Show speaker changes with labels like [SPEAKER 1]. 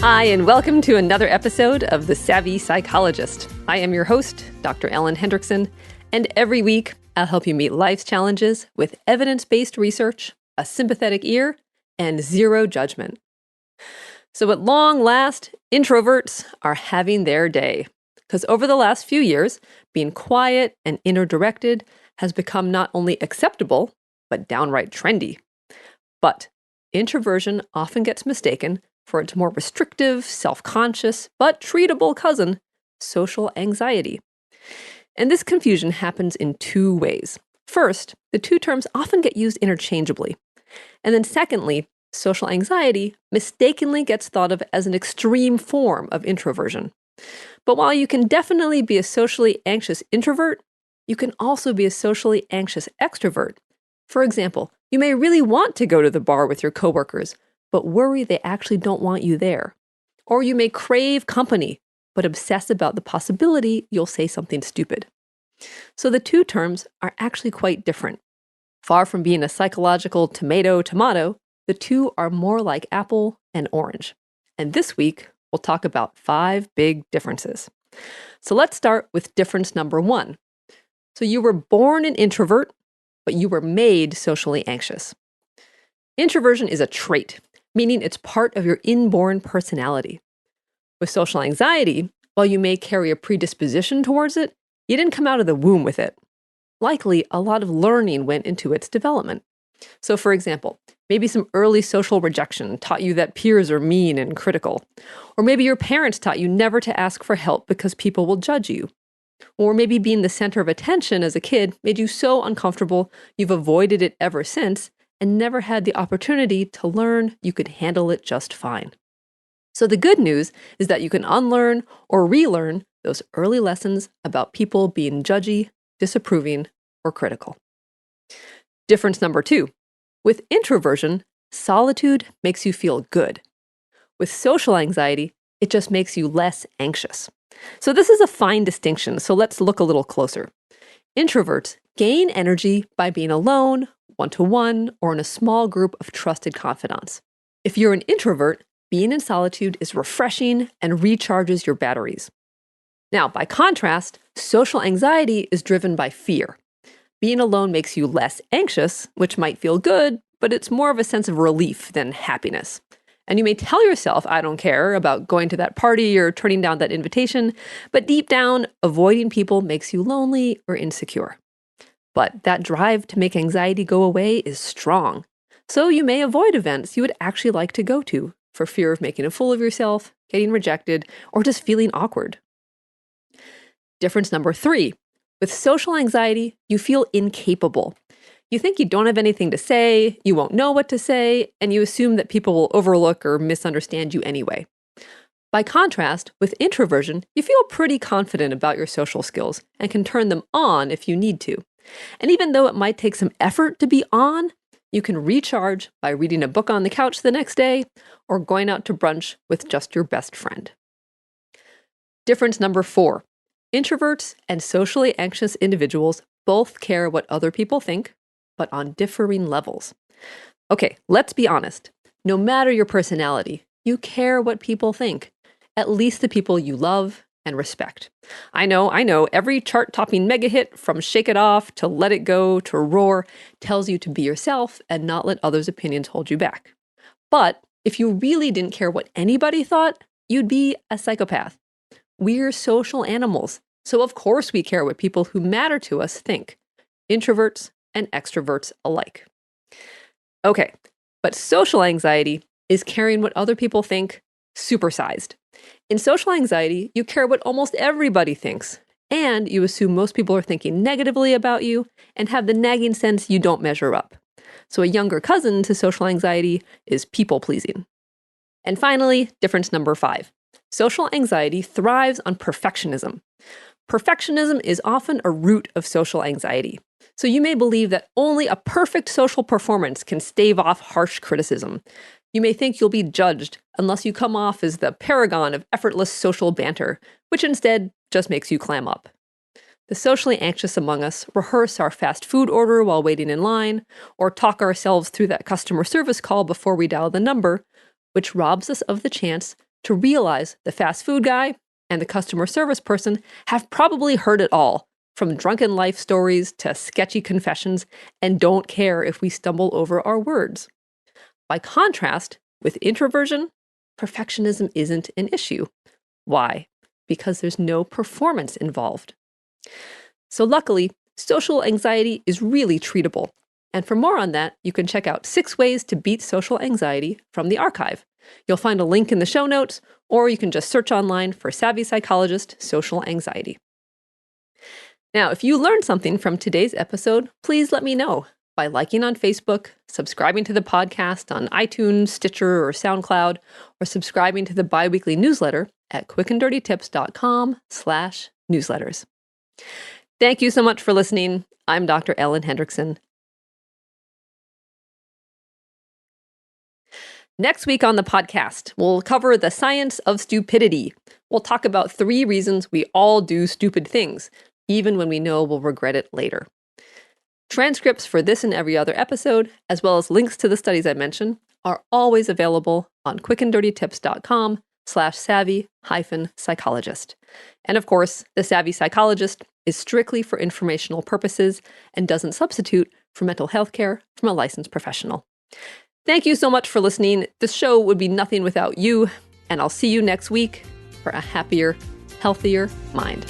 [SPEAKER 1] Hi, and welcome to another episode of The Savvy Psychologist. I am your host, Dr. Ellen Hendrickson, and every week I'll help you meet life's challenges with evidence-based research, a sympathetic ear, and zero judgment. So at long last, introverts are having their day. Because over the last few years, being quiet and inner-directed has become not only acceptable, but downright trendy. But introversion often gets mistaken for its more restrictive, self-conscious, but treatable cousin, social anxiety. And this confusion happens in two ways. First, the two terms often get used interchangeably. And then secondly, social anxiety mistakenly gets thought of as an extreme form of introversion. But while you can definitely be a socially anxious introvert, you can also be a socially anxious extrovert. For example, you may really want to go to the bar with your coworkers, but worry they actually don't want you there. Or you may crave company, but obsess about the possibility you'll say something stupid. So the two terms are actually quite different. Far from being a psychological tomato, the two are more like apple and orange. And this week, we'll talk about 5 big differences. So let's start with difference number 1. So you were born an introvert, but you were made socially anxious. Introversion is a trait, meaning it's part of your inborn personality. With social anxiety, while you may carry a predisposition towards it, you didn't come out of the womb with it. Likely, a lot of learning went into its development. So for example, maybe some early social rejection taught you that peers are mean and critical. Or maybe your parents taught you never to ask for help because people will judge you. Or maybe being the center of attention as a kid made you so uncomfortable you've avoided it ever since and never had the opportunity to learn you could handle it just fine. So the good news is that you can unlearn or relearn those early lessons about people being judgy, disapproving, or critical. Difference number 2. With introversion, solitude makes you feel good. With social anxiety, it just makes you less anxious. So this is a fine distinction, so let's look a little closer. Introverts gain energy by being alone, one-to-one, or in a small group of trusted confidants. If you're an introvert, being in solitude is refreshing and recharges your batteries. Now, by contrast, social anxiety is driven by fear. Being alone makes you less anxious, which might feel good, but it's more of a sense of relief than happiness. And you may tell yourself, I don't care about going to that party or turning down that invitation, but deep down, avoiding people makes you lonely or insecure. But that drive to make anxiety go away is strong. So you may avoid events you would actually like to go to for fear of making a fool of yourself, getting rejected, or just feeling awkward. Difference number 3. With social anxiety, you feel incapable. You think you don't have anything to say, you won't know what to say, and you assume that people will overlook or misunderstand you anyway. By contrast, with introversion, you feel pretty confident about your social skills and can turn them on if you need to. And even though it might take some effort to be on, you can recharge by reading a book on the couch the next day or going out to brunch with just your best friend. Difference number 4. Introverts and socially anxious individuals both care what other people think, but on differing levels. Okay, let's be honest. No matter your personality, you care what people think, at least the people you love and respect. I know, every chart-topping mega hit from Shake It Off to Let It Go to Roar tells you to be yourself and not let others' opinions hold you back. But if you really didn't care what anybody thought, you'd be a psychopath. We're social animals, so of course we care what people who matter to us think, introverts and extroverts alike. Okay, but social anxiety is caring what other people think supersized. In social anxiety, you care what almost everybody thinks, and you assume most people are thinking negatively about you and have the nagging sense you don't measure up. So a younger cousin to social anxiety is people-pleasing. And finally, difference number 5. Social anxiety thrives on perfectionism. Perfectionism is often a root of social anxiety. So you may believe that only a perfect social performance can stave off harsh criticism. You may think you'll be judged unless you come off as the paragon of effortless social banter, which instead just makes you clam up. The socially anxious among us rehearse our fast food order while waiting in line, or talk ourselves through that customer service call before we dial the number, which robs us of the chance to realize the fast food guy and the customer service person have probably heard it all, from drunken life stories to sketchy confessions, and don't care if we stumble over our words. By contrast, with introversion, perfectionism isn't an issue. Why? Because there's no performance involved. So luckily, social anxiety is really treatable. And for more on that, you can check out 6 Ways to Beat Social Anxiety from the archive. You'll find a link in the show notes, or you can just search online for Savvy Psychologist Social Anxiety. Now, if you learned something from today's episode, please let me know by liking on Facebook, subscribing to the podcast on iTunes, Stitcher, or SoundCloud, or subscribing to the biweekly newsletter at quickanddirtytips.com/newsletters. Thank you so much for listening. I'm Dr. Ellen Hendrickson. Next week on the podcast, we'll cover the science of stupidity. We'll talk about 3 reasons we all do stupid things, even when we know we'll regret it later. Transcripts for this and every other episode, as well as links to the studies I mentioned, are always available on quickanddirtytips.com/savvy-psychologist. And of course, the Savvy Psychologist is strictly for informational purposes and doesn't substitute for mental health care from a licensed professional. Thank you so much for listening. This show would be nothing without you, and I'll see you next week for a happier, healthier mind.